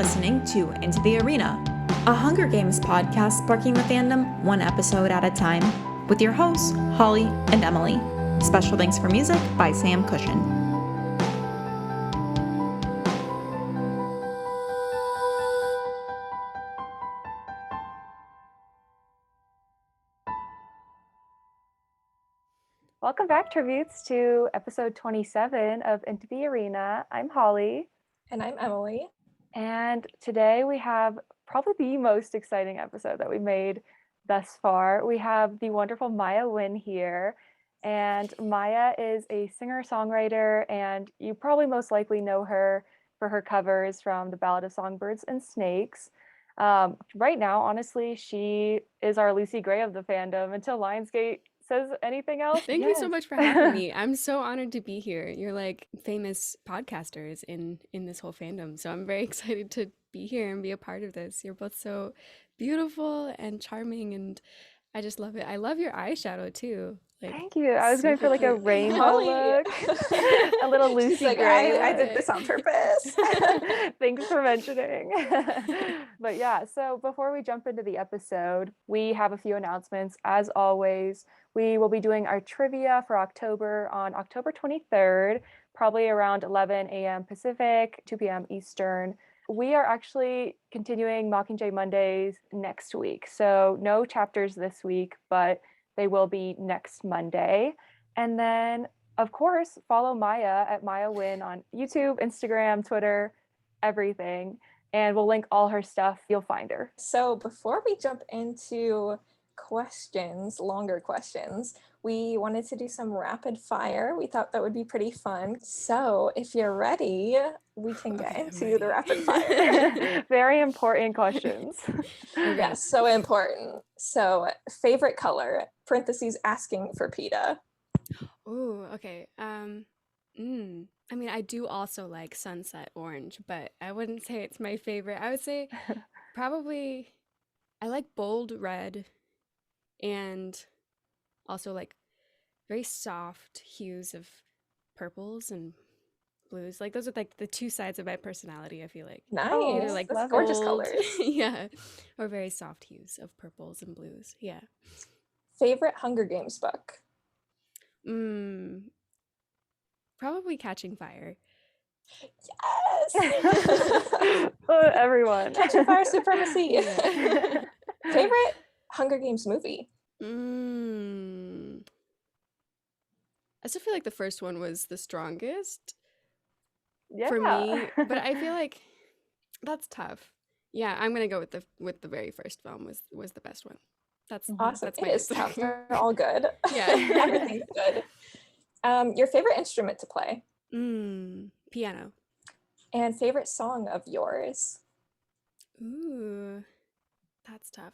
listening to Into the Arena, a Hunger Games podcast sparking the fandom one episode at a time, with your hosts, Holly and Emily. Special thanks for music by Sam Cushion. Welcome back, Tributes, to episode 27 of Into the Arena. I'm Holly. And I'm Emily. And today we have probably the most exciting episode that we made thus far. We have the wonderful Maiah Wynne here. And Maiah is a singer-songwriter, and you probably most likely know her for her covers from the Ballad of Songbirds and Snakes. Right now, honestly, she is our Lucy Gray of the fandom until Lionsgate says anything else. Thank you so much for having me. I'm so honored to be here. You're like famous podcasters in this whole fandom. So I'm very excited to be here and be a part of this. You're both so beautiful and charming, and I just love it. I love your eyeshadow too. Like, thank you. I was going for like a rainbow look. A little Lucy like, Gray. I did this on purpose. Thanks for mentioning. But yeah, so before we jump into the episode, we have a few announcements. As always, we will be doing our trivia for October on October 23rd, probably around 11 a.m. Pacific, 2 p.m. Eastern. We are actually continuing Mockingjay Mondays next week. So no chapters this week, but they will be next Monday. And then, of course, follow Maiah at Maiah Wynne on YouTube, Instagram, Twitter, everything. And we'll link all her stuff. You'll find her. So before we jump into questions, longer questions, we wanted to do some rapid fire. We thought that would be pretty fun. So if you're ready, we can get into the rapid fire. Very important questions. Yes, so important. So favorite color, parentheses asking for PETA. Oh, okay. I mean, I do also like sunset orange, but I wouldn't say it's my favorite. I would say probably I like bold red and also like very soft hues of purples and blues. Like those are like the two sides of my personality, I feel like. Nice. Either like That's gorgeous bold, colors. yeah, or very soft hues of purples and blues. Yeah. Favorite Hunger Games book? Probably Catching Fire. Yes. Everyone. Catching Fire supremacy. Yeah. Favorite Hunger Games movie? I still feel like the first one was the strongest Yeah. for me, but I feel like that's tough. Yeah, I'm gonna go with the very first film was the best one. That's Awesome. That's It my is tough. They're all good. Yeah. Everything's good. Your favorite instrument to play? Piano. And favorite song of yours? Ooh, that's tough.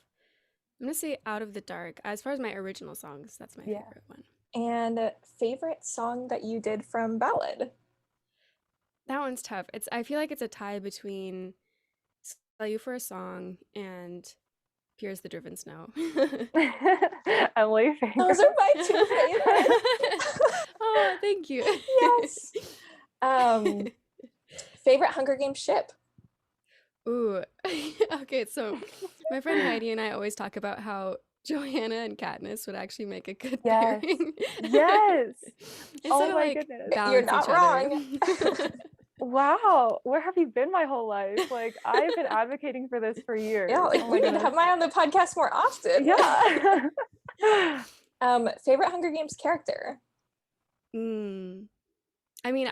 I'm gonna say Out of the Dark. As far as my original songs, that's my favorite one. And favorite song that you did from Ballad? That one's tough. I feel like it's a tie between Sell You for a Song and Here's the Driven Snow. Emily, Those are my two favorites. Oh, thank you. Yes. Favorite Hunger Games ship? Ooh. Okay, so my friend Heidi and I always talk about how Joanna and Katniss would actually make a good pairing. Yes. Instead of, my like, goodness. balance You're not each other. wrong. Wow. Where have you been my whole life? Like, I've been advocating for this for years. Yeah, like we need to have Maiah on the podcast more often. Yeah. Favorite Hunger Games character? I mean,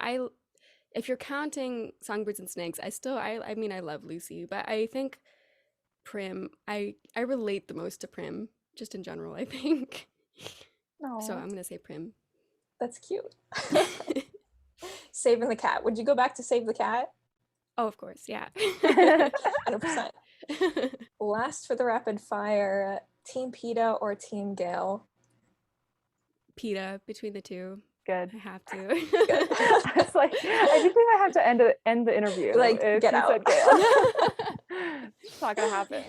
if you're counting Songbirds and Snakes, I mean, I love Lucy, but I think Prim, I relate the most to Prim, just in general, I think. So I'm gonna say Prim. That's cute. Saving the cat. Would you go back to Save the Cat? Oh, of course, yeah. 100%. Last for the rapid fire, Team PETA or Team Gale? PETA, between the two. Good. I have to. I was like, I do think I have to end the interview. Like, if get you out. said Gail. It's not gonna happen.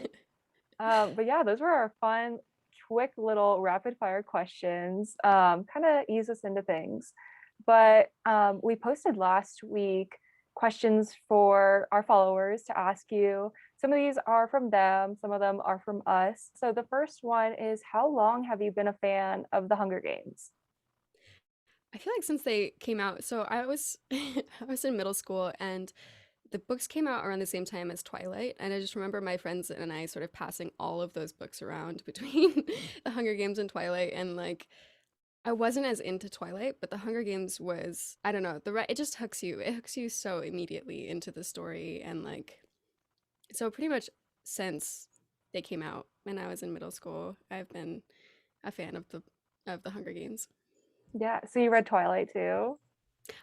But yeah, those were our fun, quick little rapid fire questions. Kind of ease us into things. But we posted last week questions for our followers to ask you. Some of these are from them, some of them are from us. So the first one is, how long have you been a fan of the Hunger Games? I feel like since they came out, so I was I was in middle school and the books came out around the same time as Twilight, and I just remember my friends and I sort of passing all of those books around between The Hunger Games and Twilight, and like I wasn't as into Twilight, but The Hunger Games was, I don't know, it just hooks you. It hooks you so immediately into the story, and like so pretty much since they came out when I was in middle school, I've been a fan of the Hunger Games. Yeah, so you read Twilight too?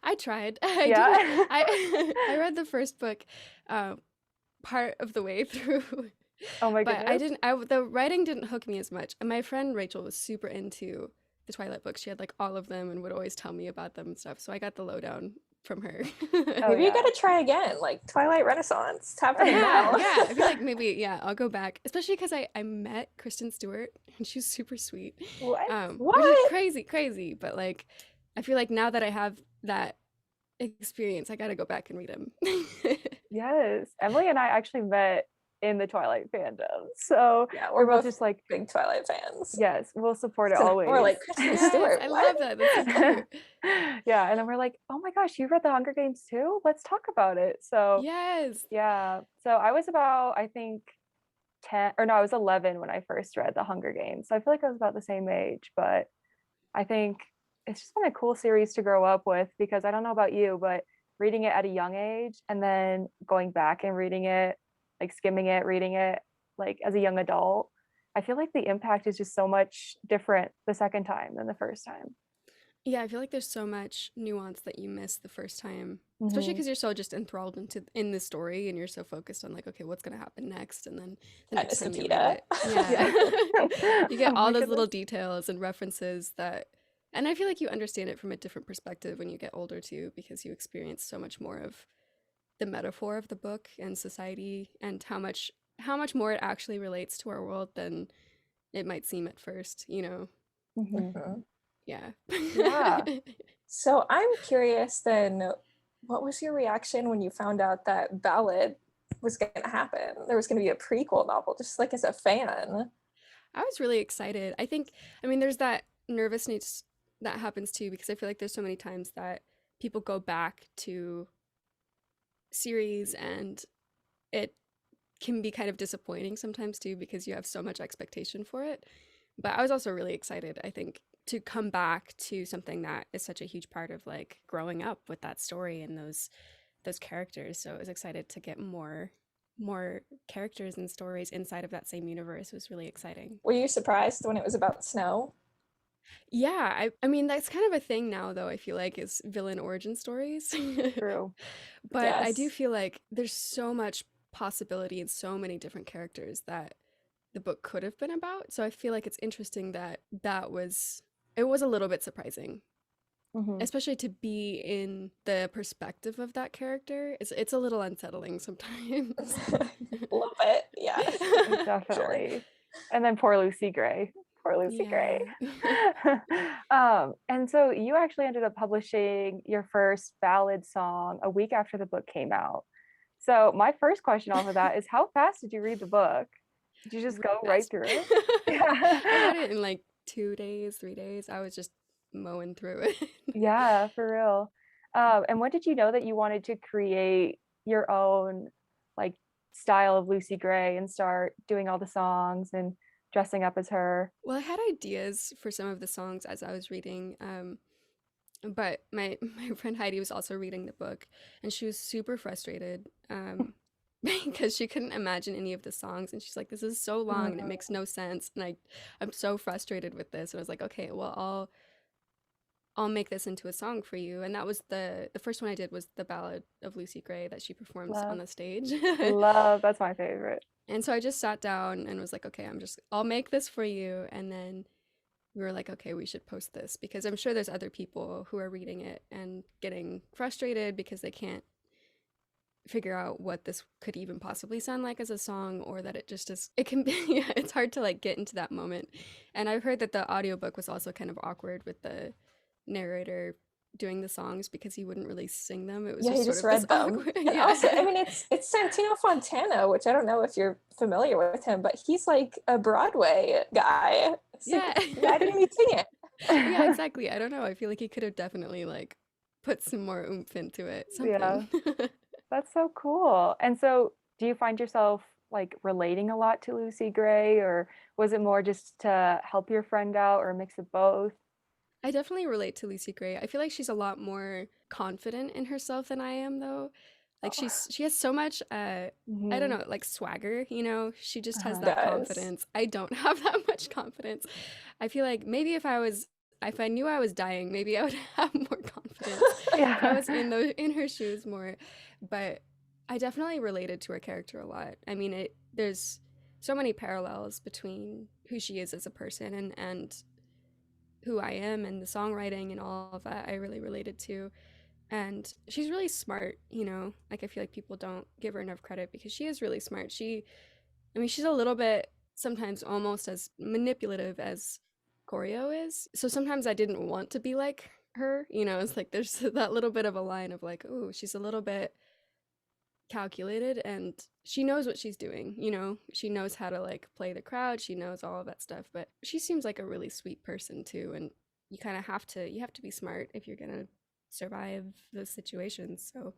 I tried. I Yeah. didn't. I read the first book, part of the way through, Oh my but I goodness. didn't. The writing didn't hook me as much. And my friend Rachel was super into the Twilight books. She had like all of them and would always tell me about them and stuff. So I got the lowdown from her. Oh, Maybe you yeah. gotta try again, like Twilight Renaissance. It's happening now. Yeah, I feel like maybe, yeah, I'll go back. Especially because I met Kristen Stewart and she's super sweet. What? Which is crazy, but like I feel like now that I have that experience, I gotta go back and read them. Yes. Emily and I actually met in the Twilight fandom. So Yeah, we're we're both both just like, big Twilight fans. yes, we'll support it So always. we're like, Kristen Yes, Stewart. I what? love that. That's so cute. Yeah, and then we're like, oh my gosh, you read the Hunger Games too? Let's talk about it. So Yes. yeah, so I was about, I think 10, or no, I was 11 when I first read the Hunger Games. So I feel like I was about the same age, but I think it's just been a cool series to grow up with, because I don't know about you, but reading it at a young age and then going back and reading it, like skimming it, reading it like as a young adult, I feel like the impact is just so much different the second time than the first time. Yeah, I feel like there's so much nuance that you miss the first time, especially Mhm. because you're so just enthralled in the story and you're so focused on like, okay, what's gonna happen next, and then the next Miss time you read Lupita. it, yeah, you get Oh all my those little goodness. details and references that, and I feel like you understand it from a different perspective when you get older too, because you experience so much more of the metaphor of the book and society, and how much more it actually relates to our world than it might seem at first, you know? Mhm. Mhm. Yeah. Yeah. So I'm curious then, what was your reaction when you found out that Ballad was going to happen? There was going to be a prequel novel, just like as a fan. I was really excited. I mean, there's that nervousness that happens too, because I feel like there's so many times that people go back to series and it can be kind of disappointing sometimes too, because you have so much expectation for it. But I was also really excited, I think, to come back to something that is such a huge part of like growing up with that story and those characters. So I was excited to get more characters and stories inside of that same universe. It was really exciting. Were you surprised when it was about snow? Yeah, I mean that's kind of a thing now though, I feel like, is villain origin stories. True. But I do Yes. feel like there's so much possibility and so many different characters that the book could have been about. So I feel like it's interesting that it was a little bit surprising, Mhm. especially to be in the perspective of that character. It's a little unsettling sometimes. A little bit, yeah. Sure. Definitely. And then poor Lucy Gray. Poor Lucy Gray. Yeah. And so you actually ended up publishing your first ballad song a week after the book came out. So my first question off of that is, how fast did you read the book? Did you just Really go right fast. through it? I Yeah. read it in like 2 days, 3 days. I was just mowing through it. Yeah, for real. And when did you know that you wanted to create your own like style of Lucy Gray and start doing all the songs and dressing up as her? Well, I had ideas for some of the songs as I was reading, but my my friend Heidi was also reading the book, and she was super frustrated, because she couldn't imagine any of the songs, and she's like, "This is so long and it Mm. makes no sense," and I'm so frustrated with this. And I was like, "Okay, well, I'll make this into a song for you." And that was the first one I did, was the Ballad of Lucy Gray that she performs on Love, the stage. love, that's my favorite. And so I just sat down and was like, "Okay, I'll make this for you." And then we were like, okay, we should post this, because I'm sure there's other people who are reading it and getting frustrated because they can't figure out what this could even possibly sound like as a song, or that it just is, it can be, yeah, it's hard to like get into that moment. And I've heard that the audiobook was also kind of awkward with the narrator doing the songs because he wouldn't really sing them. It was Yeah, he just sort just of this read them. awkward. And Yeah. also, I mean, it's Santino Fontana, which I don't know if you're familiar with him, but he's like a Broadway guy. It's Yeah. like, why didn't he sing it? Yeah, exactly. I don't know. I feel like he could have definitely like put some more oomph into it. Yeah. Something. That's so cool. And so, do you find yourself like relating a lot to Lucy Gray, or was it more just to help your friend out, or a mix of both? I definitely relate to Lucy Gray. I feel like she's a lot more confident in herself than I am though. Like Oh. she has so much I don't Mhm. know, like swagger, you know? She just has Uh-huh. that Does. confidence. I don't have that much confidence. I feel like maybe if I knew I was dying, maybe I would have more confidence. If I Yeah. was in her shoes more. But I definitely related to her character a lot. I mean, there's so many parallels between who she is as a person and who I am and the songwriting and all of that I really related to. And she's really smart, you know? Like I feel like people don't give her enough credit because she is really smart. I mean, she's a little bit sometimes almost as manipulative as Koryo is. So sometimes I didn't want to be like her, you know? It's like there's that little bit of a line of like, oh, she's a little bit calculated and she knows what she's doing, you know? She knows how to like play the crowd, she knows all of that stuff, but she seems like a really sweet person too, and you have to be smart if you're going to survive those situations. So,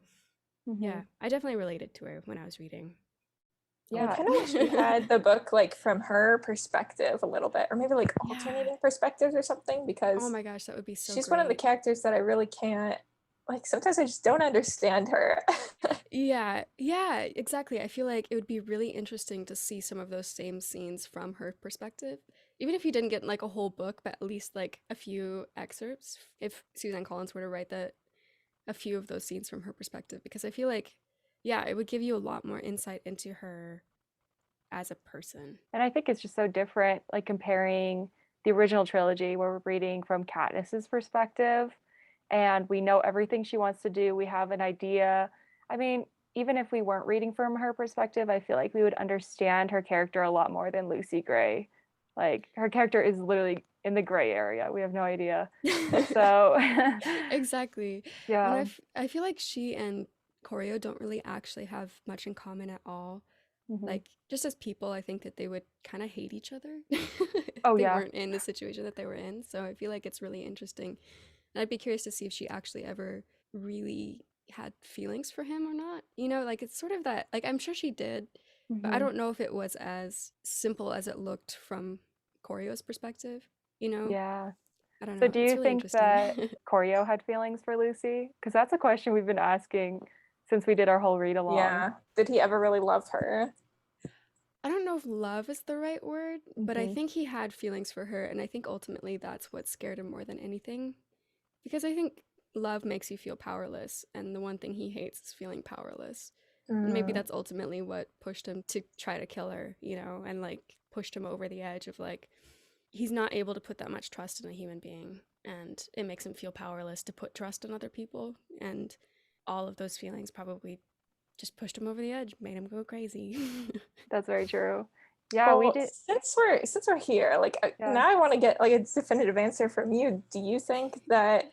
yeah, Mhm. I definitely related to her when I was reading a I Yeah. kind of wish we lot. had the book like from her perspective a little bit, or maybe like Yeah. alternating perspectives or something, Oh because my gosh, that would be so she's one of the great. characters that I really can't, like, sometimes I just don't understand her. Yeah, yeah, exactly. I feel like it would be really interesting to see some of those same scenes from her perspective. Even if you didn't get like a whole book, but at least like a few excerpts, if Suzanne Collins were to write a few of those scenes from her perspective, because I feel like, yeah, it would give you a lot more insight into her as a person. And I think it's just so different, like comparing the original trilogy where we're reading from Katniss's perspective and we know everything she wants to do. We have an idea. I mean, even if we weren't reading from her perspective, I feel like we would understand her character a lot more than Lucy Gray. Like her character is literally in the gray area. We have no idea. So, Exactly. And yeah. I feel like she and Koryo don't really actually have much in common at all. Hmm. Like, just as people, I think that they would kind of hate each other if Oh, they yeah. weren't in the situation that they were in. So I feel like it's really interesting. And I'd be curious to see if she actually ever really had feelings for him or not. You know, like it's sort of that, like I'm sure she did, but I Hmm. don't know if it was as simple as it looked from Koryo's perspective. You know, Yeah. I don't So, know. do It's you really think that interesting. Koryo had feelings for Lucy? Because that's a question we've been asking since we did our whole read along. Yeah. Did he ever really love her? I don't know if love is the right word, but I Hmm. think he had feelings for her, and I think ultimately that's what scared him more than anything. Because I think love makes you feel powerless, and the one thing he hates is feeling powerless. And maybe Mm. that's ultimately what pushed him to try to kill her, you know, and like pushed him over the edge of like, he's not able to put that much trust in a human being, and it makes him feel powerless to put trust in other people. And all of those feelings probably just pushed him over the edge, made him go crazy. That's very true. Yeah, we Well, did. since we're here, like Yeah. now I want to get like a definitive answer from you. Do you think that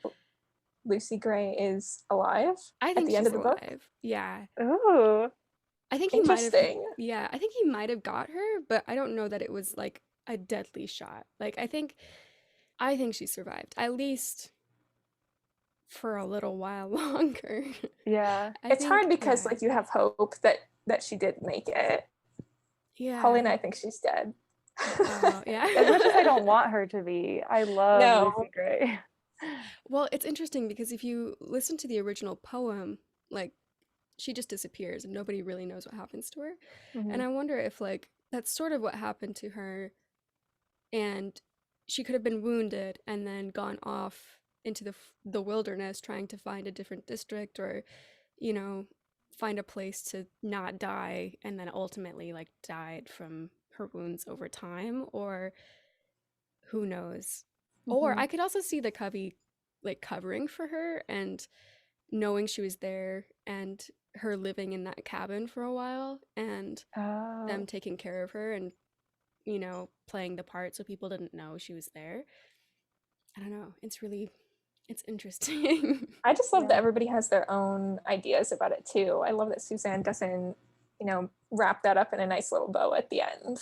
Lucy Gray is alive I at think the end she's of the book? alive. Yeah. Ooh. I think he might have, Interesting. yeah, I think he might have got her, but I don't know that it was like a deadly shot. Like, I think she survived, at least for a little while longer. Yeah. I It's think, hard because yeah, like you have hope that she did make it. Holly yeah. and I think she's dead. Oh, yeah. As much as I don't want her to be, I love No. Lucy Gray. Well, it's interesting because if you listen to the original poem, like, she just disappears and nobody really knows what happens to her. Hmm. And I wonder if, like, that's sort of what happened to her, and she could have been wounded and then gone off into the wilderness trying to find a different district, or you know, find a place to not die, and then ultimately like died from her wounds over time, or who knows. Or Hmm. I could also see the cubby like covering for her and knowing she was there, and her living in that cabin for a while, and them Oh. taking care of her and, you know, playing the part so people didn't know she was there. I don't know. it's interesting. I just love that Yeah. everybody has their own ideas about it too. I love that Suzanne doesn't, wrap that up in a nice little bow at the end.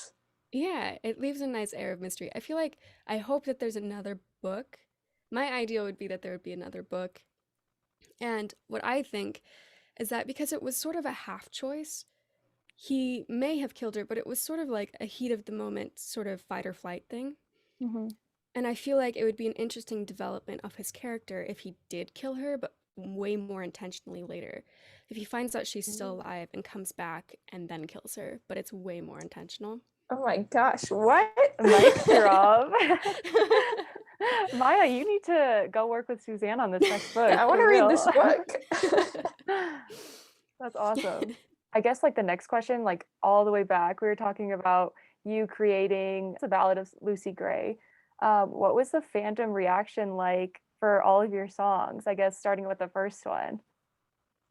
Yeah, it leaves a nice air of mystery. I feel like I hope that there's another book. My ideal would be that there would be another book. And what I think is that because it was sort of a half choice, he may have killed her, but it was sort of like a heat of the moment sort of fight or flight thing. Hmm. And I feel like it would be an interesting development of his character if he did kill her, but way more intentionally later. If he finds out she's still alive and comes back and then kills her, but it's way more intentional. Oh my gosh, what? Mic drop. Maya, you need to go work with Suzanne on this next book. I want to for read real. this book. That's awesome. I guess like the next question, like all the way back, we were talking about you creating the Ballad of Lucy Gray. What was the fandom reaction like for all of your songs? I guess starting with the first one.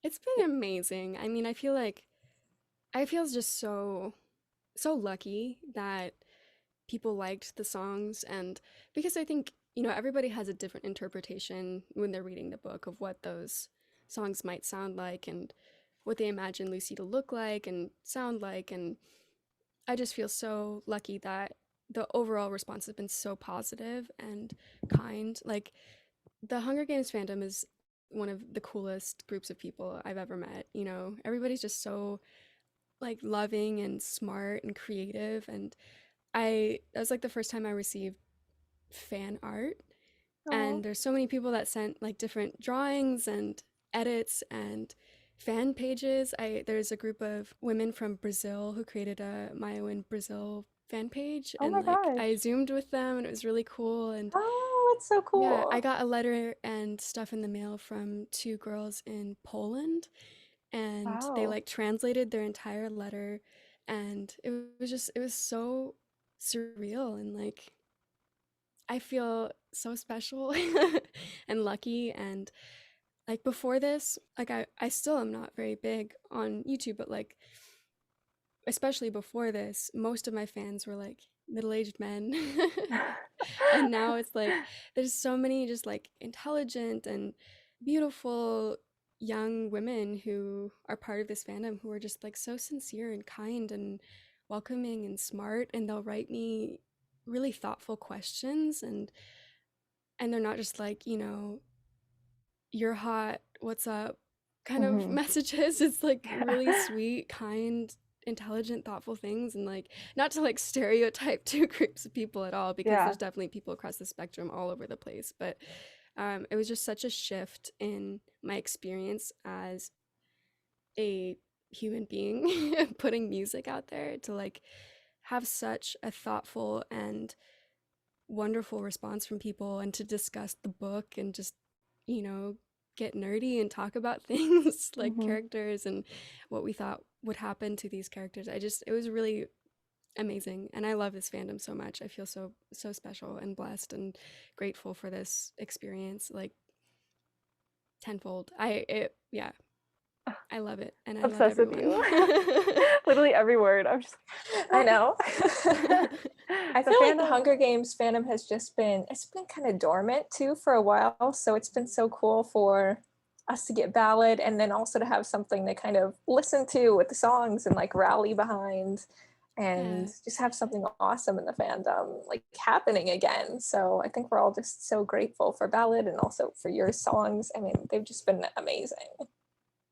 It's been amazing. I mean, I feel just so lucky that people liked the songs, and because I think, everybody has a different interpretation when they're reading the book of what those songs might sound like and what they imagine Lucy to look like and sound like, and I just feel so lucky that the overall response has been so positive and kind. Like, the Hunger Games fandom is one of the coolest groups of people I've ever met. Everybody's just so like loving and smart and creative, and that was like the first time I received fan art, Oh, and there's so many people that sent like different drawings and edits and fan pages. There's a group of women from Brazil who created a Maiah Wynne Brazil fan page, oh my and like gosh. I zoomed with them and it was really cool. And Oh, that's so yeah, I cool. got a letter and stuff in the mail from two girls in Poland, and they Wow. like translated their entire letter, and it was so surreal, and like I feel so special and lucky. And like before this, like I still am not very big on YouTube, but like especially before this, most of my fans were like middle-aged men. And now it's like there's so many just like intelligent and beautiful young women who are part of this fandom who are just like so sincere and kind and welcoming and smart, and they'll write me really thoughtful questions, and they're not just like, you're hot, what's up kind of Hmm. messages. It's like really sweet, kind, intelligent, thoughtful things, and like not to like stereotype two groups of people at all, because Yeah. there's definitely people across the spectrum all over the place, but it was just such a shift in my experience as a human being putting music out there to like have such a thoughtful and wonderful response from people, and to discuss the book and just, you know, get nerdy and talk about things like Hmm. characters and what we thought would happen to these characters. It was really amazing, and I love this fandom so much. I feel so special and blessed and grateful for this experience, like tenfold. Yeah, I love it, and I love Obsessed with everyone. you. Literally every word. I'm just I know. I the feel like the fandom. Hunger Games fandom has it's been kind of dormant too for a while. So it's been so cool for us to get Ballad, and then also to have something to kind of listen to with the songs and like rally behind, and Yeah. just have something awesome in the fandom like happening again. So I think we're all just so grateful for Ballad and also for your songs. I mean, they've just been amazing.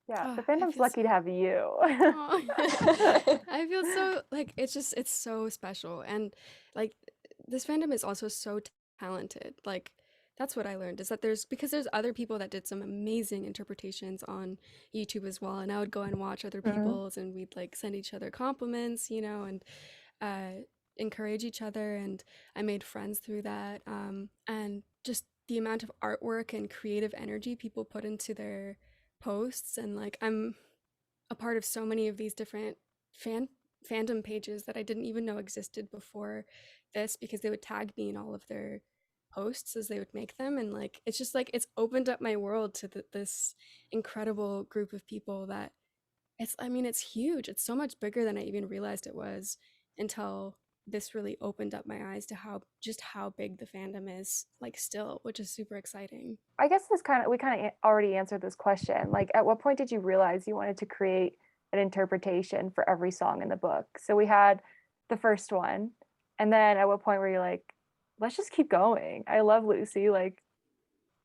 Yeah, Oh, the I fandom's feel lucky so. to have you. Aw. I feel so like it's so special, and like this fandom is also so talented. Like that's what I learned, is that there's other people that did some amazing interpretations on YouTube as well, and I would go and watch other Mhm. people's, and we'd like send each other compliments, and encourage each other, and I made friends through that. And just the amount of artwork and creative energy people put into their posts, and like I'm a part of so many of these different fan fandom pages that I didn't even know existed before this, because they would tag me in all of their posts as they would make them, and like it's just like it's opened up my world to this incredible group of people that it's, I mean, it's huge. It's so much bigger than I even realized it was until this really opened up my eyes to how big the fandom is, like, still, which is super exciting. I guess we kind of already answered this question. Like, at what point did you realize you wanted to create an interpretation for every song in the book? So we had the first one, and then at what point were you like, let's just keep going? I love Lucy. Like,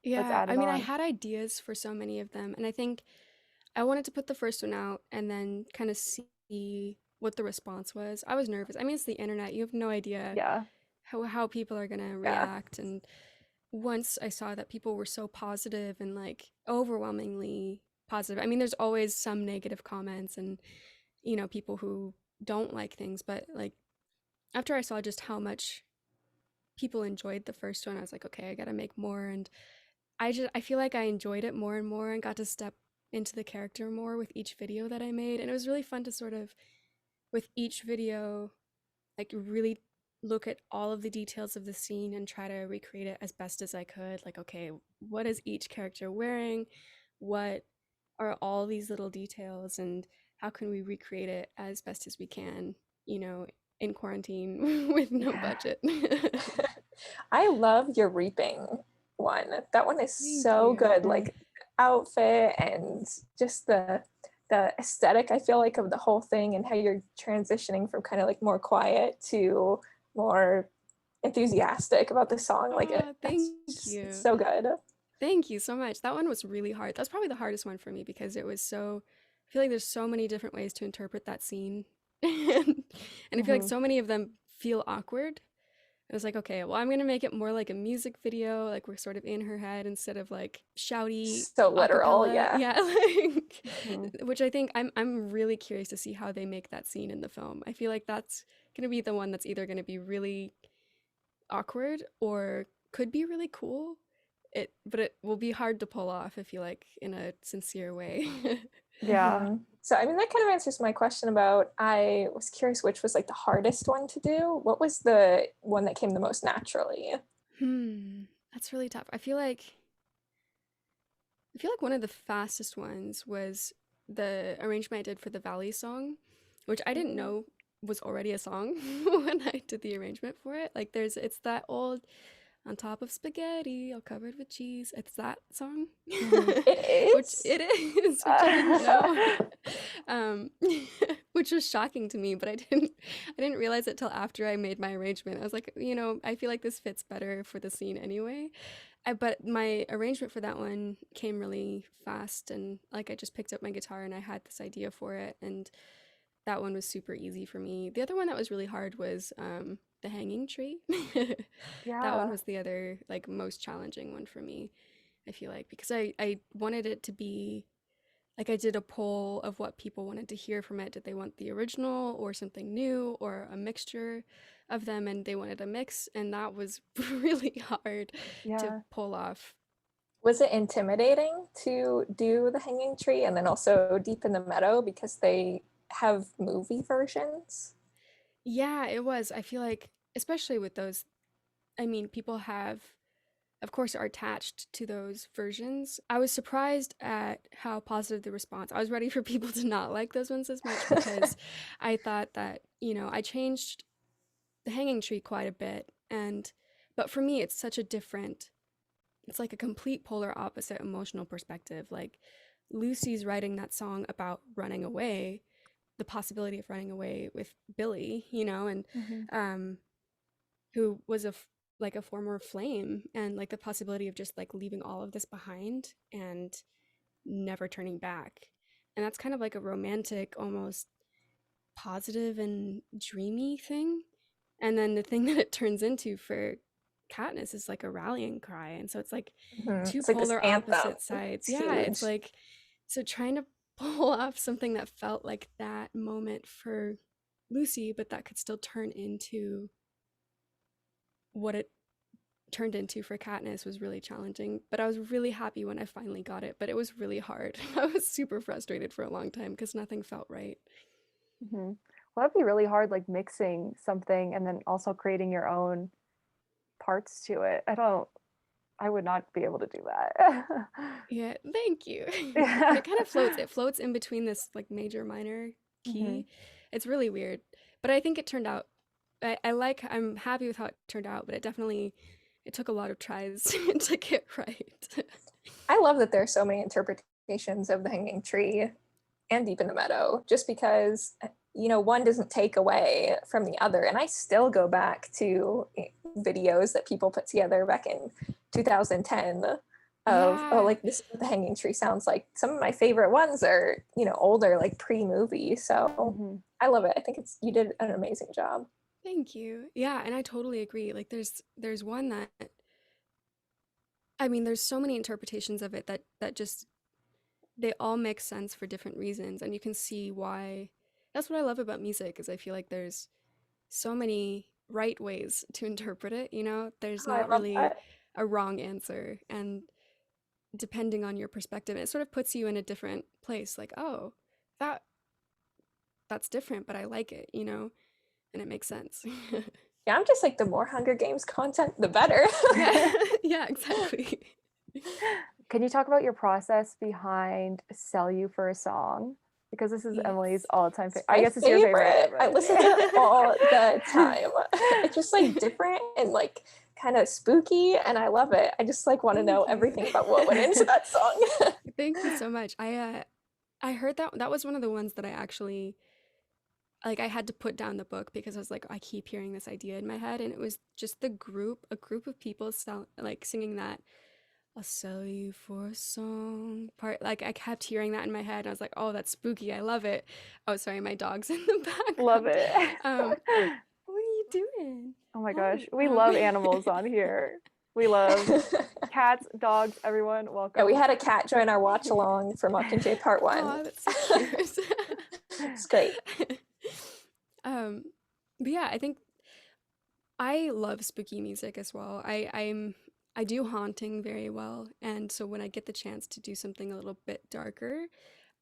let's Yeah, add I it mean, I on. had ideas for so many of them, and I think I wanted to put the first one out and then kind of see what the response was. I was nervous. I mean, it's the internet. You have no idea Yeah. how people are gonna Yeah. react. And once I saw that people were so positive and like overwhelmingly positive, I mean, there's always some negative comments and, people who don't like things, but like after I saw just how much people enjoyed the first one, I was like, okay, I gotta make more. And I feel like I enjoyed it more and more and got to step into the character more with each video that I made. And it was really fun to sort of, with each video, like really look at all of the details of the scene and try to recreate it as best as I could. Like, okay, what is each character wearing? What are all these little details? And how can we recreate it as best as we can, in quarantine with no Yeah. budget? I love your reaping one. That one is Thank so you. good. Mm. Like outfit and just the aesthetic, I feel like, of the whole thing, and how you're transitioning from kind of like more quiet to more enthusiastic about the song. Like Oh, thank it's you. so good. Thank you so much. That one was really hard. That's probably the hardest one for me because it was so, I feel like there's so many different ways to interpret that scene. and I feel like Mhm. so many of them feel awkward. I was like, okay, well, I'm going to make it more like a music video, like we're sort of in her head instead of like shouty So literal, acapella. yeah. Yeah, like, Mhm. which I think I'm really curious to see how they make that scene in the film. I feel like that's going to be the one that's either going to be really awkward or could be really cool. But it will be hard to pull off, I feel like, in a sincere way. Yeah. So I mean, that kind of answers my question about, I was curious which was like the hardest one to do. What was the one that came the most naturally? That's really tough. I feel like one of the fastest ones was the arrangement I did for the Valley song, which I didn't know was already a song when I did the arrangement for it. Like it's that old on top of spaghetti, all covered with cheese. It's that song. Mhm. It Which is? it is, which I didn't know. Which was shocking to me, but I didn't realize it till after I made my arrangement. I was like, I feel like this fits better for the scene anyway. But my arrangement for that one came really fast, and like I just picked up my guitar and I had this idea for it, and that one was super easy for me. The other one that was really hard was the hanging tree. That one Yeah. was the other like most challenging one for me, I feel like, because I wanted it to be like, I did a poll of what people wanted to hear from it. Did they want the original or something new or a mixture of them? And they wanted a mix, and that was really hard to Yeah. pull off. Was it intimidating to do the hanging tree and then also Deep in the Meadow because they have movie versions? Yeah, it was. I feel like, especially with those, I mean, people have, of course, are attached to those versions. I was surprised at how positive the response. I was ready for people to not like those ones as much because I thought that, I changed the hanging tree quite a bit. But for me, it's like a complete polar opposite emotional perspective. Like, Lucy's writing that song about running away, the possibility of running away with Billy, and Mhm. um who was like a former flame, and like the possibility of just like leaving all of this behind and never turning back. And that's kind of like a romantic, almost positive and dreamy thing. And then the thing that it turns into for Katniss is like a rallying cry. And so it's like two It's like this polar anthem. opposite sides. It's Yeah, it's huge. like, so trying to pull off something that felt like that moment for Lucy, but that could still turn into what it turned into for Katniss was really challenging. But I was really happy when I finally got it, but it was really hard. I was super frustrated for a long time because nothing felt right. Mhm. Well, that'd be really hard, like mixing something and then also creating your own parts to it. I would not be able to do that. Yeah, thank you. But Yeah. it kind of floats in between this like major minor Mhm. key. It's really weird. But I think it turned out I'm happy with how it turned out, but it took a lot of tries to get right. I love that there are so many interpretations of the Hanging Tree and Deep in the Meadow, just because one doesn't take away from the other. And I still go back to videos that people put together back in 2010 of like, this is what the Hanging Tree sounds like. Some of my favorite ones are older, like pre-movie. So I love it. I think you did an amazing job. Thank you. Yeah, and I totally agree. Like there's one that, I mean, there's so many interpretations of it that just, they all make sense for different reasons, and you can see why. That's what I love about music, is I feel like there's so many right ways to interpret it, There's I not love really that. a wrong answer, and depending on your perspective, it sort of puts you in a different place, like, oh, that's different, but I like it, and it makes sense. Yeah, I'm just like, the more Hunger Games content, the better. Yeah, exactly. Can you talk about your process behind Sell You for a Song? Because this is Emily's all-time favorite. I guess it's your favorite. I listen to it all the time. It's just like different and like kind of spooky, and I love it. I just like want to know everything about what went into that song. Thank you so much. I heard that was one of the ones that I actually, like, I had to put down the book because I was like, I keep hearing this idea in my head, and it was just a group of people singing that "I'll sell you for a song" part. Like, I kept hearing that in my head, and I was like, oh, that's spooky. I love it. Oh, sorry, my dog's in the background. Love it. What are you doing? Oh my gosh, we love animals on here. We love cats, dogs, everyone. Welcome. Yeah, we had a cat join our watch along for Mockingjay Part 1. Oh, that's so cute. It's great. But yeah, I think I love spooky music as well. I do haunting very well, and so when I get the chance to do something a little bit darker,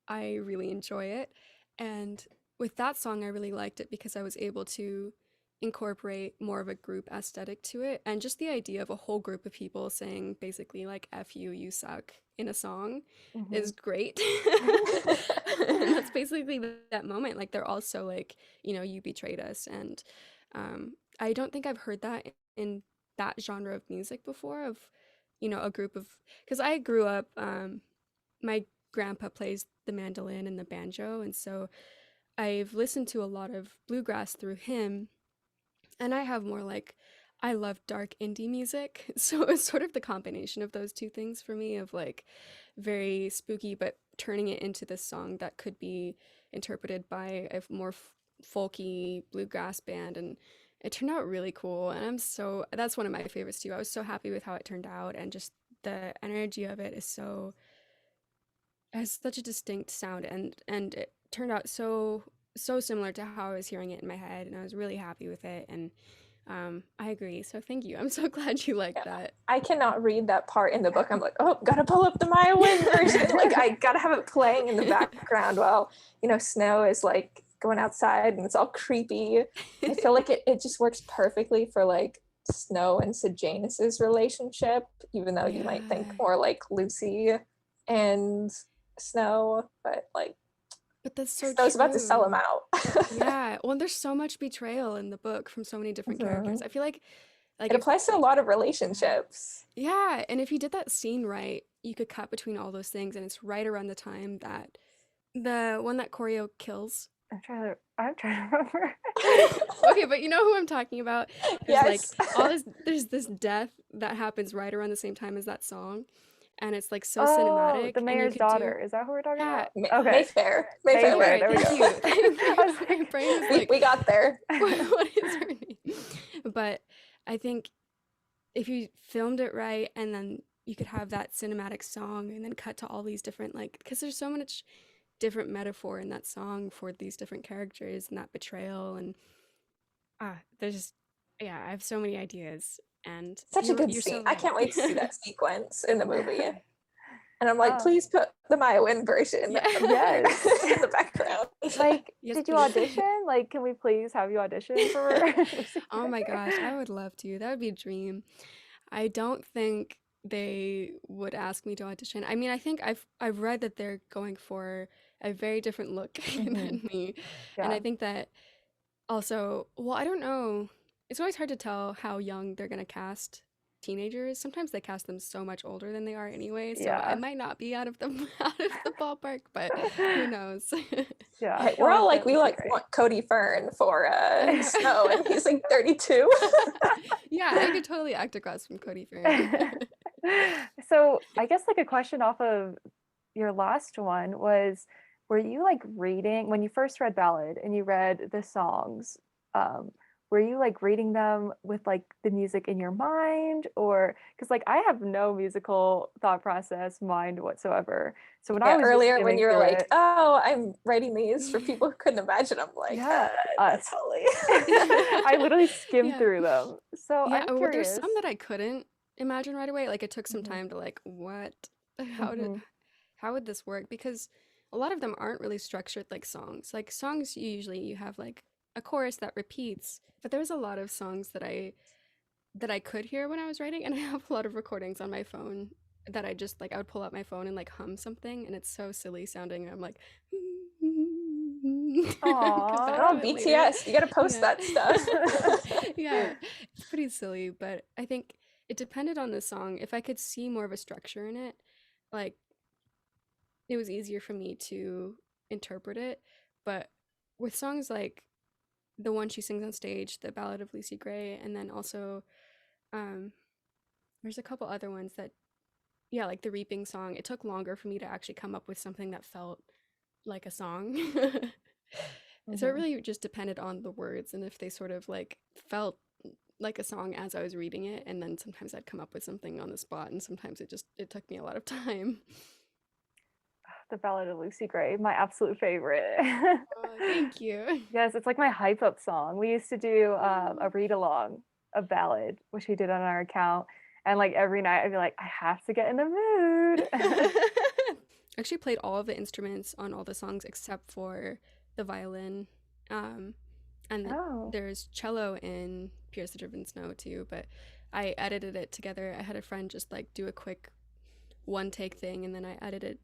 I really enjoy it. And with that song, I really liked it because I was able to incorporate more of a group aesthetic to it, and just the idea of a whole group of people saying basically like "F you, you suck" in a song is great. And that's basically that moment. Like, they're also like, you betrayed us, and I don't think I've heard that in that genre of music before, of a group of, because I grew up, my grandpa plays the mandolin and the banjo, and so I've listened to a lot of bluegrass through him, and I have more like, I love dark indie music, so it's sort of the combination of those two things for me, of like very spooky but turning it into this song that could be interpreted by a more folky bluegrass band, and it turned out really cool, and that's one of my favorites too. I was so happy with how it turned out, and just the energy of it has such a distinct sound, and it turned out so similar to how I was hearing it in my head, and I was really happy with it, and I agree. So thank you. I'm so glad you liked that. I cannot read that part in the book. I'm like, oh, gotta pull up the Maiah Wynne version. Like, I gotta have it playing in the background while Snow is like going outside and it's all creepy. I feel like it just works perfectly for like Snow and Sejanus's relationship, even though you might think more like Lucy and Snow, but that's so Snow's true. about to sell him out. Yeah, well, there's so much betrayal in the book from so many different characters. I feel like it applies to a lot of relationships. Yeah, and if you did that scene right, you could cut between all those things, and it's right around the time that the one that Koryo kills. I'm trying to remember. Okay, but you know who I'm talking about. There's Yes. there's this death that happens right around the same time as that song, and it's like so cinematic. The mayor's daughter. Is that who we're talking about? Okay. Mayfair. Mayfair. There we Thank go. you. Thank you. I was like, My brain was like, we got there. what is her name? But I think if you filmed it right, and then you could have that cinematic song, and then cut to all these different, because there's so much different metaphor in that song for these different characters and that betrayal, and there's just, I have so many ideas, and such a good scene. So I can't wait to see that sequence in the movie. And I'm like, please put the Maiah Wynne version in the background. Like, did you audition? Like, can we please have you audition for? Oh my gosh, I would love to. That would be a dream. I don't think they would ask me to audition. I mean, I think I've read that they're going for a very different look than me, and I think that Also, well, I don't know. It's always hard to tell how young they're gonna cast teenagers. Sometimes they cast them so much older than they are anyway, so I Yeah. might not be out of the out of the ballpark, but who knows? Yeah, I Right, feel we're all like, that we would be like great. want Cody Fern for Snow, and he's like 32. Yeah, I could totally act across from Cody Fern. So I guess like a question off of your last one was, were you like reading when you first read Ballad and you read the songs, um, were you like reading them with like the music in your mind, or because like I have no musical thought process mind whatsoever. So when I Yeah, was just earlier when skimming you were through like, it, oh, I'm writing these for people who couldn't imagine, I'm like, yeah, that's us. Holly. I literally skimmed Yeah. through them. So Yeah, I'm well, there's curious. some that I couldn't imagine right away. Like it took some Mhm, time to like, what? How did mhm. how would this work? Because a lot of them aren't really structured like songs. Like songs usually you have like a chorus that repeats, but there's a lot of songs that I could hear when I was writing, and I have a lot of recordings on my phone that I just like I would pull out my phone and like hum something and it's so silly sounding and I'm like come back Aw. Oh, to it later. BTS, you gotta post Yeah. that stuff. Yeah, it's pretty silly, but I think it depended on the song. If I could see more of a structure in it, like it was easier for me to interpret it. But with songs like the one she sings on stage, the Ballad of Lucy Gray, and then also um there's a couple other ones that yeah, like the Reaping song, it took longer for me to actually come up with something that felt like a song. So it Mhm. really just depended on the words and if they sort of like felt like a song as I was reading it, and then sometimes I'd come up with something on the spot, and sometimes it took me a lot of time. The Ballad of Lucy Gray, my absolute favorite. Oh, thank you. Yes, it's like my hype up song. We used to do a Oh. read along of Ballad, which we did on our account. And like every night I'd be like, I have to get in the mood. I actually played all of the instruments on all the songs except for the violin. Um, and Oh, there's cello in Pierce the Driven Snow too, but I edited it together. I had a friend just like do a quick one take thing, and then I edited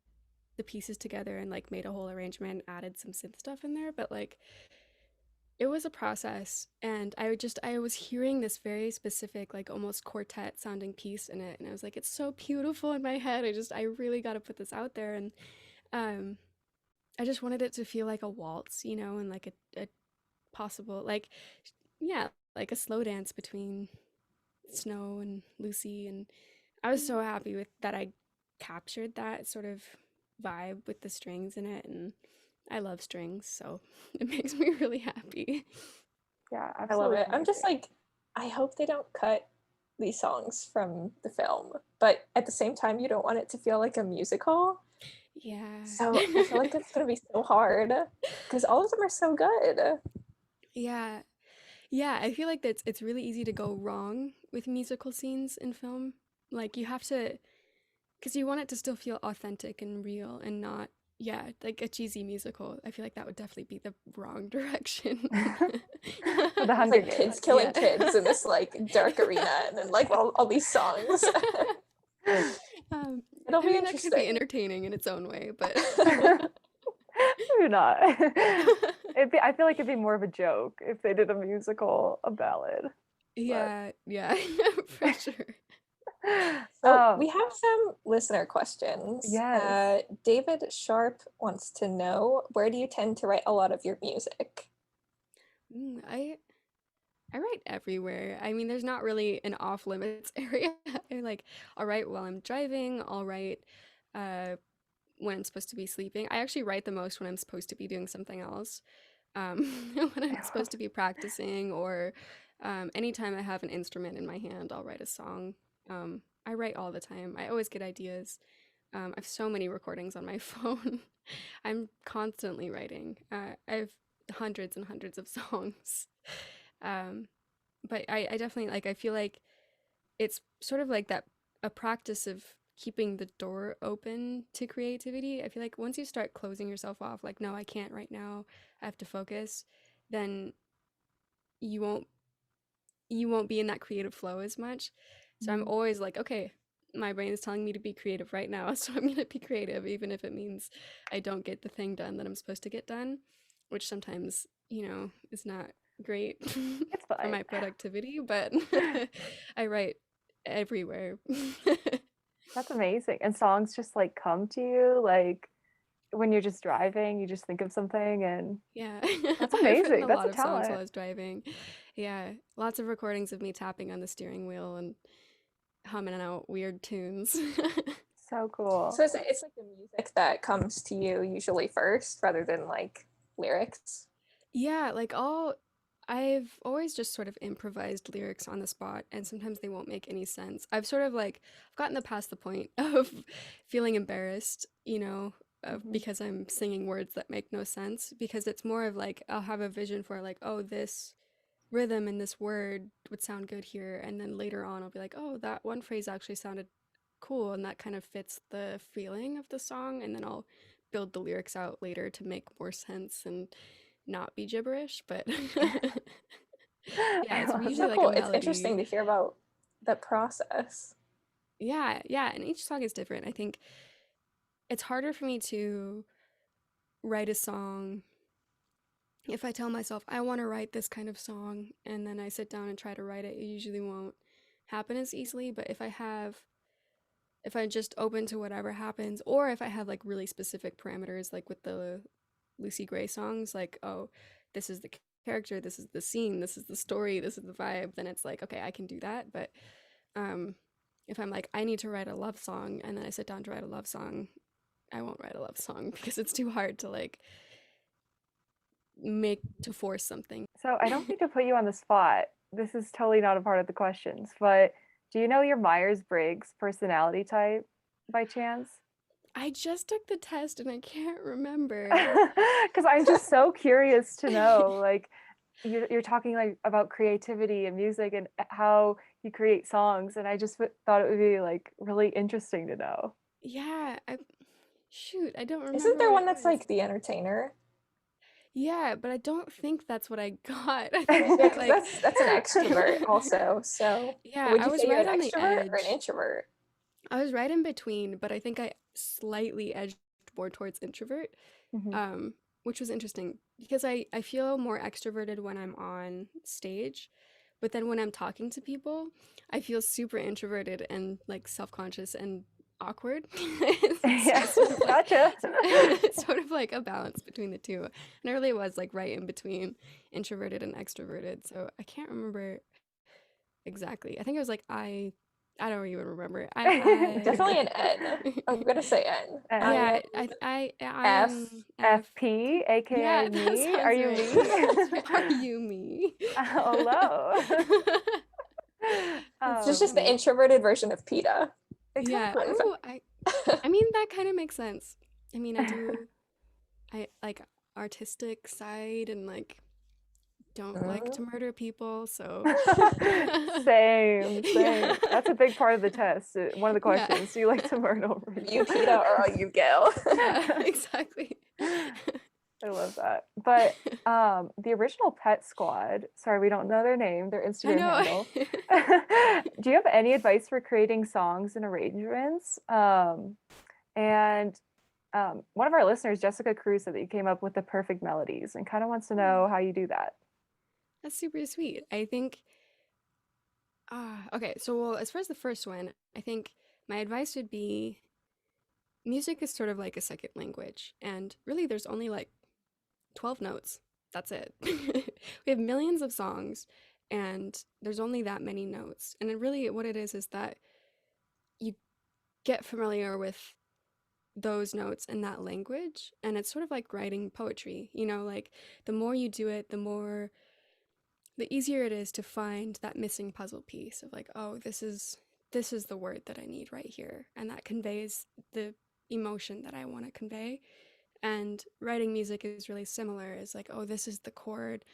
the pieces together and like made a whole arrangement, added some synth stuff in there, but like it was a process, and I was hearing this very specific like almost quartet sounding piece in it, and I was like, it's so beautiful in my head. I really got to put this out there, and um I just wanted it to feel like a waltz, you know, and like a possible like yeah, like a slow dance between Snow and Lucy, and I was so happy with that I captured that sort of vibe with the strings in it, and I love strings, so it makes me really happy. yeah, I love absolutely it. I'm just amazing. like, I hope they don't cut these songs from the film, but at the same time, you don't want it to feel like a musical. Yeah. So I feel like that's gonna be so hard because all of them are so good. Yeah. Yeah, I feel like that's it's really easy to go wrong with musical scenes in film. Like you have to because you want it to still feel authentic and real and not yeah, like a cheesy musical. I feel like that would definitely be the wrong direction. The It's Hunger like kids Games. killing Yeah. kids in this like dark arena, and then like all these songs. Um, It'll I be mean, that could be interesting. entertaining in its own way, but Maybe not. I feel like it'd be more of a joke if they did a musical, a ballad. But yeah, yeah, for sure. So we have some listener questions. yes. David Sharp wants to know, where do you tend to write a lot of your music? Mm, I write everywhere. I mean, there's not really an off limits area. I like I'll write while I'm driving. I'll write uh when I'm supposed to be sleeping. I actually write the most when I'm supposed to be doing something else. Um, when I'm supposed to be practicing or anytime I have an instrument in my hand, I'll write a song. I write all the time. I always get ideas. I have so many recordings on my phone. I'm constantly writing. I have hundreds and hundreds of songs. Um, but I definitely like, I feel like it's sort of like that a practice of keeping the door open to creativity. I feel like once you start closing yourself off, like, no, I can't right now, I have to focus, then you won't you won't be in that creative flow as much. So I'm Mhm. always like, okay, my brain is telling me to be creative right now, so I'm gonna be creative, even if it means I don't get the thing done that I'm supposed to get done, which sometimes, you know, is not great It's for fine. my productivity, but I write everywhere. That's amazing. And songs just like come to you, like when you're just driving, you just think of something, and Yeah. that's I've written amazing. a That's lot a of songs while talent. I was driving. Yeah, lots of recordings of me tapping on the steering wheel and humming out weird tunes. So cool. So it's like the music that comes to you usually first rather than like lyrics. Yeah, I've always just sort of improvised lyrics on the spot, and sometimes they won't make any sense. I've gotten past the point of feeling embarrassed, Mhm. because I'm singing words that make no sense, because it's more of like I'll have a vision for like, oh, this rhythm in this word would sound good here, and then later on I'll be like, oh, that one phrase actually sounded cool, and that kind of fits the feeling of the song, and then I'll build the lyrics out later to make more sense and not be gibberish, but yeah, I it's love That's usually so that. like a cool. It's interesting melody. to hear about the process. Yeah, yeah, and each song is different. I think it's harder for me to write a song if I tell myself I want to write this kind of song and then I sit down and try to write it. It usually won't happen as easily, but if I'm just open to whatever happens, or if I have like really specific parameters, like with the Lucy Gray songs, like, oh, this is the character, this is the scene, this is the story, this is the vibe, then it's like, okay, I can do that. But um, if I'm like, I need to write a love song, and then I sit down to write a love song, I won't write a love song because it's too hard to like make to force something. So I don't mean to put you on the spot. This is totally not a part of the questions, but do you know your Myers-Briggs personality type by chance? I just took the test and I can't remember. Because I'm just so curious to know, like, you're talking like about creativity and music and how you create songs, and I just thought it would be like really interesting to know. Yeah, shoot, I don't Isn't remember there what one it that's was. like the entertainer? Yeah, but I don't think that's what I got. I think I Yeah, got because like, that's an extrovert also. So yeah, would I you was say you're right an on the extrovert or an edge. introvert? I was right in between, but I think I slightly edged more towards introvert, Mhm. um, which was interesting because I feel more extroverted when I'm on stage, but then when I'm talking to people, I feel super introverted and like self-conscious and awkward. Yeah, It's sort of like gotcha. it's sort of like a balance between the two. And I really was like right in between introverted and extroverted. So I can't remember exactly. I think it was like I don't even remember. Definitely an N. I'm gonna say N. I And Yeah, am I F. am F. FP, Yeah, aka that me. Are sounds you right. me? That's right. Are you me? Hello. That's So it's so just the funny. introverted version of PETA. Yeah. Exactly. Fun fact. Oh, I mean that kind of makes sense. I mean, I like artistic side and like don't like to murder people, so Same, same. That's a yeah. big part of the test. One of the Yeah. questions, do you like to learn over Are you people? PETA or are you Gail? Yeah, exactly. I love that. But the original Pet Squad, sorry, we don't know their name, their I Instagram know. handle. Do you have any advice for creating songs and arrangements? And one of our listeners, Jessica Cruz, said that you came up with the perfect melodies and kind of wants to know Oh, how you do that. that's super sweet. I think okay, so well, as far as the first one, I think my advice would be music is sort of like a second language, and really there's only like 12 notes. That's it. We have millions of songs, and there's only that many notes. And it really, what it is that you get familiar with those notes in that language, and it's sort of like writing poetry, like the more you do it, the easier it is to find that missing puzzle piece of like, oh, this is the word that I need right here, and that conveys the emotion that I want to convey. And writing music is really similar. Is like, oh, this is the chord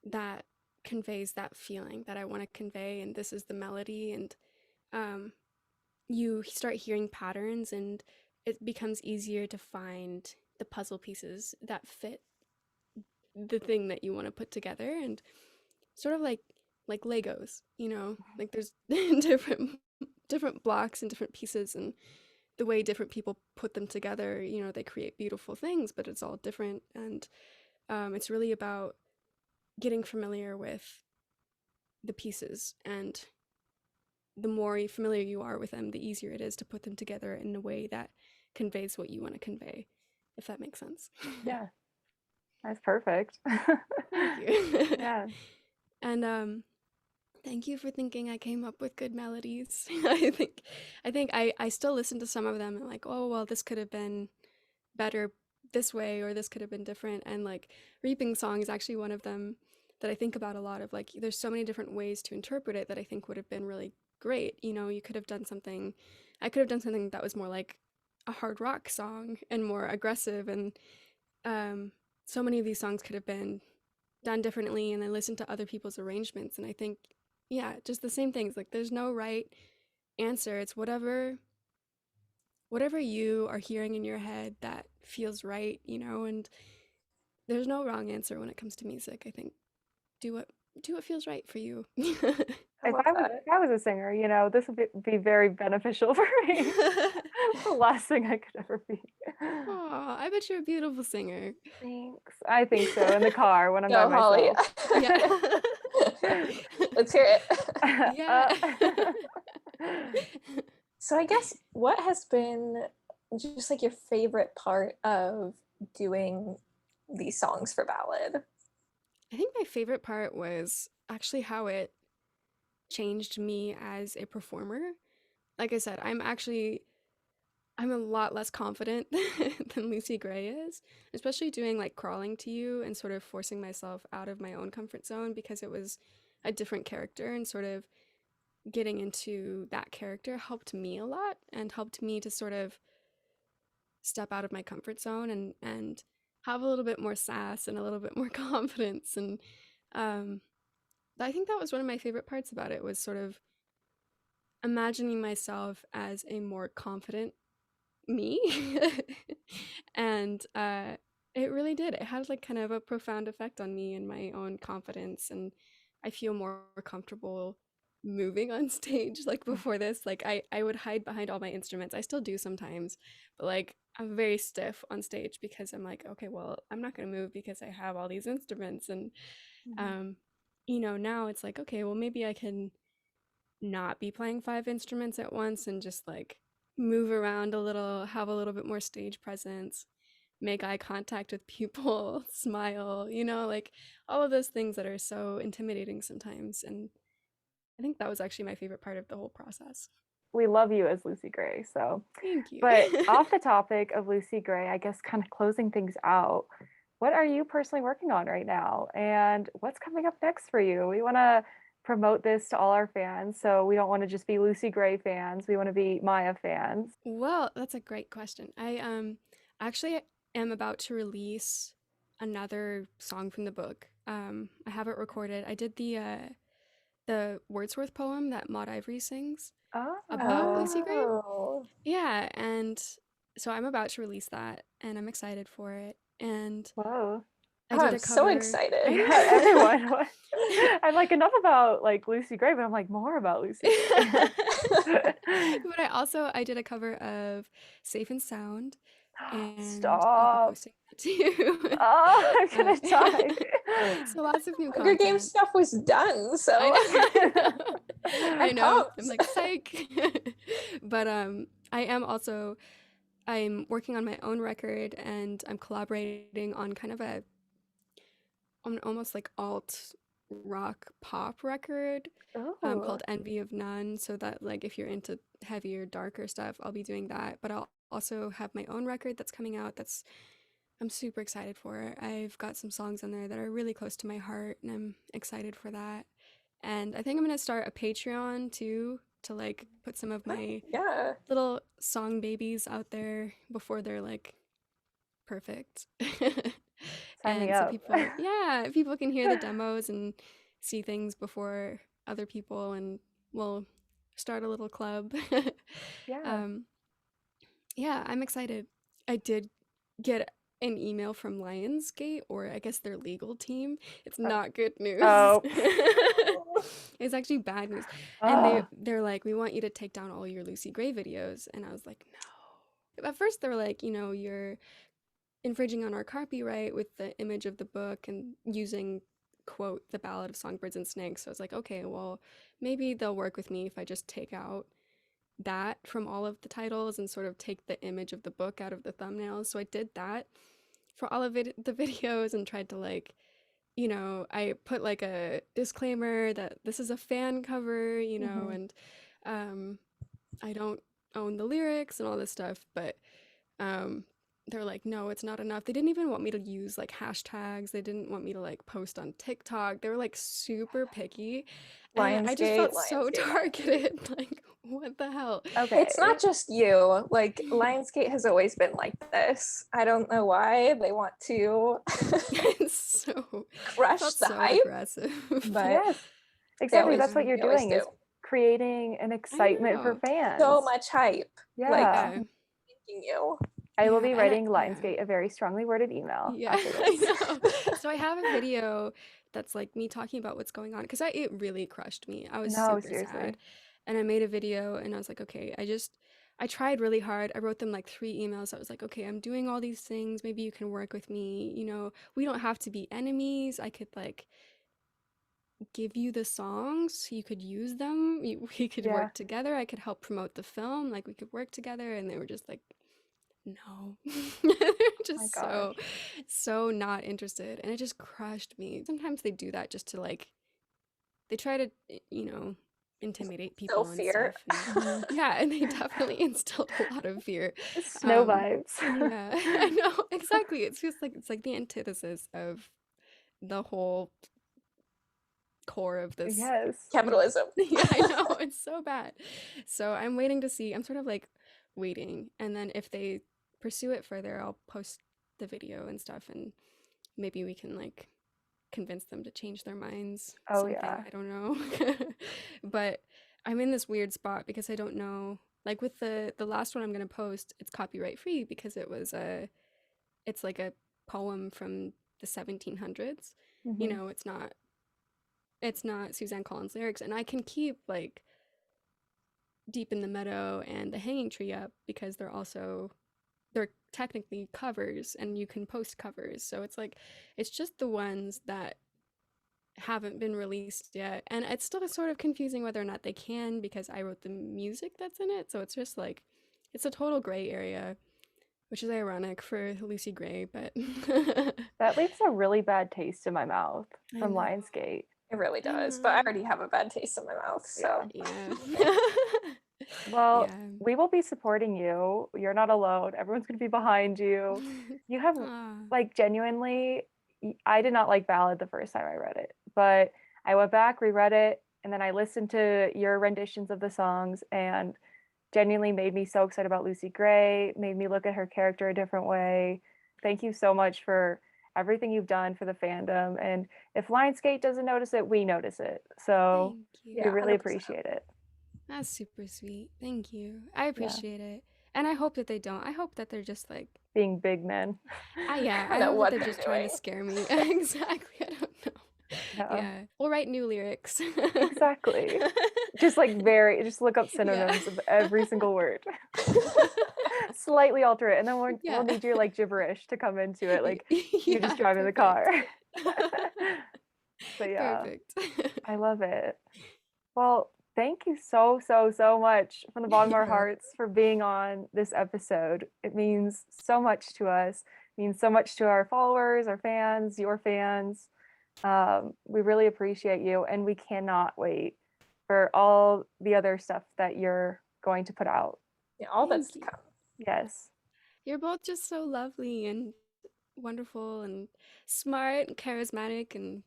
that conveys that feeling that I want to convey, and this is the melody, and um, you start hearing patterns, and it becomes easier to find the puzzle pieces that fit the thing that you want to put together, and sort of like Legos, like there's different blocks and different pieces, and the way different people put them together, they create beautiful things, but it's all different, and it's really about getting familiar with the pieces, and the more familiar you are with them, the easier it is to put them together in a way that conveys what you want to convey, if that makes sense. Yeah, that's perfect. Thank you. Yeah. And thank you for thinking I came up with good melodies. I think I still listen to some of them and like, oh well, this could have been better this way, or this could have been different. And like Reaping Song is actually one of them that I think about a lot, of like there's so many different ways to interpret it that I think would have been really great. You know, you could have done something, I could have done something that was more like a hard rock song and more aggressive, and so many of these songs could have been done differently, and I listened to other people's arrangements, and I think, yeah, just the same things. Like there's no right answer. It's whatever you are hearing in your head that feels right, you know, and there's no wrong answer when it comes to music. I think do what feels right for you. I love that. If I was a singer, you know, this would be very beneficial for me. The last thing I could ever be. Oh, I bet you're a beautiful singer. Thanks. I think so. In the car when I'm by Go, Holly. myself. Yeah. Let's hear it. Yeah. So I guess what has been just like your favorite part of doing these songs for Ballad? I think my favorite part was actually how it changed me as a performer. Like I said, I'm a lot less confident than Lucy Gray is, especially doing like Crawling to You and sort of forcing myself out of my own comfort zone, because it was a different character, and sort of getting into that character helped me a lot and helped me to sort of step out of my comfort zone and have a little bit more sass and a little bit more confidence. And I think that was one of my favorite parts about it, was sort of imagining myself as a more confident me. And it really did. It had like kind of a profound effect on me and my own confidence, and I feel more comfortable moving on stage. Like before this, like I would hide behind all my instruments. I still do sometimes, but like I'm very stiff on stage because I'm like, okay, well, I'm not gonna move because I have all these instruments. And you know, now it's like, okay, well, maybe I can not be playing 5 instruments at once and just like move around a little, have a little bit more stage presence, make eye contact with people, smile, you know, like all of those things that are so intimidating sometimes. And I think that was actually my favorite part of the whole process. We love you as Lucy Gray, so. Thank you. But off the topic of Lucy Gray, I guess kind of closing things out, what are you personally working on right now? And what's coming up next for you? We want to promote this to all our fans, so we don't want to just be Lucy Gray fans. We want to be Maiah fans. Well, that's a great question. I actually am about to release another song from the book. I have it recorded. I did the Wordsworth poem that Maud Ivory sings about Lucy Gray. Oh. Yeah, and so I'm about to release that, and I'm excited for it. And Whoa. I did I'm a so cover. excited. I know. Yeah, everyone. I'm like, enough about like Lucy Gray, but I'm like, more about Lucy Gray. But I did a cover of Safe and Sound, and I'll be Stop. posting that too. Oh, I'm gonna die. So lots of new Hunger content. Games stuff was done, so I know. pumped. I'm like psych. But I'm working on my own record, and I'm collaborating on kind of on almost like alt rock pop record called Envy of None, so that like if you're into heavier, darker stuff, I'll be doing that. But I'll also have my own record that's coming out that's I'm super excited for. I've got some songs on there that are really close to my heart, and I'm excited for that. And I think I'm gonna start a Patreon too, to like put some of my Yeah. little song babies out there before they're like perfect. Sign me And so up. people can hear the demos and see things before other people, and we'll start a little club. Yeah. Yeah, I'm excited. I did get an email from Lionsgate, or I guess their legal team. It's not good news. Oh. It's actually bad news. Oh. And they're like, we want you to take down all your Lucy Gray videos. And I was like, no. At first they were like, you know, you're infringing on our copyright with the image of the book and using quote the Ballad of Songbirds and Snakes. So I was like, okay, well, maybe they'll work with me if I just take out that from all of the titles and sort of take the image of the book out of the thumbnails. So I did that for all of the videos and tried to like, I put like a disclaimer that this is a fan cover, and I don't own the lyrics and all this stuff, but they're like, no, it's not enough. They didn't even want me to use like hashtags. They didn't want me to like post on TikTok. They were like super picky. And I just felt so targeted. Like, what the hell? Okay. It's not just you. Like, Lionsgate has always been like this. I don't know why they want to It's crush felt the so hype. aggressive. But Yes, exactly. always- That's what you're they always doing is do. creating an excitement for know. fans. So much hype. Yeah. Like, Yeah. thanking you. I will Yeah, be and writing yeah. Lionsgate a very strongly worded email Yeah, after I this. know. So I have a video that's like me talking about what's going on because it really crushed me. I was No, super seriously. sad. And I made a video and I was like, okay, I tried really hard. I wrote them like 3 emails. I was like, okay, I'm doing all these things. Maybe you can work with me. We don't have to be enemies. I could like give you the songs. You could use them. We could Yeah. work together. I could help promote the film. Like we could work together. And they were just like, no. They're just gosh. so not interested. And it just crushed me. Sometimes they do that just to like, they try to, intimidate people and fear. stuff. And, yeah, and they definitely instilled a lot of fear. Snow vibes. Yeah, I know, exactly. It feels like it's like the antithesis of the whole core of this. Yes. Capitalism. Yeah, I know. It's so bad. So I'm waiting to see. I'm sort of like waiting. And then if they pursue it further, I'll post the video and stuff. And maybe we can like convince them to change their minds. Oh, Something. yeah. I don't know. But I'm in this weird spot because I don't know. Like with the last one I'm going to post, it's copyright free because it's like a poem from the 1700s. Mhm. It's not Suzanne Collins lyrics, and I can keep like Deep in the Meadow and The Hanging Tree up because they're technically covers and you can post covers. So it's just the ones that haven't been released yet. And it's still sort of confusing whether or not they can because I wrote the music that's in it. So it's just like, it's a total gray area, which is ironic for Lucy Gray, but That leaves a really bad taste in my mouth I from know. Lionsgate. It really does. But I already have a bad taste in my mouth. So Yeah. Well, Yeah. we will be supporting you. You're not alone. Everyone's going to be behind you. You have, Aw. like, genuinely, I did not like Ballad the first time I read it, but I went back, reread it, and then I listened to your renditions of the songs and genuinely made me so excited about Lucy Gray, made me look at her character a different way. Thank you so much for everything you've done for the fandom. And if Lionsgate doesn't notice it, we notice it. So Thank you. we Yeah, really 100%. appreciate it. That's super sweet. Thank you. I appreciate it. And I hope that they don't. I hope that they're just like, Being big men. yeah, I I know hope what that they're they're just trying to doing. scare me. Exactly. I don't know. Yeah. Yeah. We'll write new lyrics. Exactly. Just look up synonyms of every single word. Slightly alter it, and then Yeah. we'll need your like gibberish to come into it, like you're Yeah, just driving the perfect. car. But yeah, Perfect. I love it. Well, thank you so much from the bottom of our Yeah. hearts for being on this episode. It means so much to us. It means so much to our followers, our fans, your fans. We really appreciate you, and we cannot wait for all the other stuff that you're going to put out. Yeah, all Thank that's to you. come. Yes. You're both just so lovely and wonderful and smart and charismatic and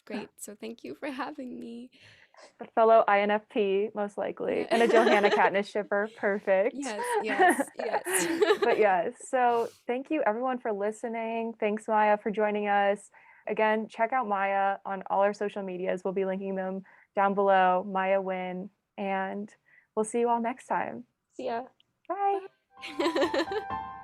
great. So thank you for having me. A fellow INFP, most likely, Yeah. and a Johanna Katniss shipper. Perfect. Yes, yes, yes. But yes, so thank you everyone for listening. Thanks, Maiah, for joining us. Again, check out Maiah on all our social medias. We'll be linking them down below. Maiah Wynne, and we'll see you all next time. See ya. Bye. Bye.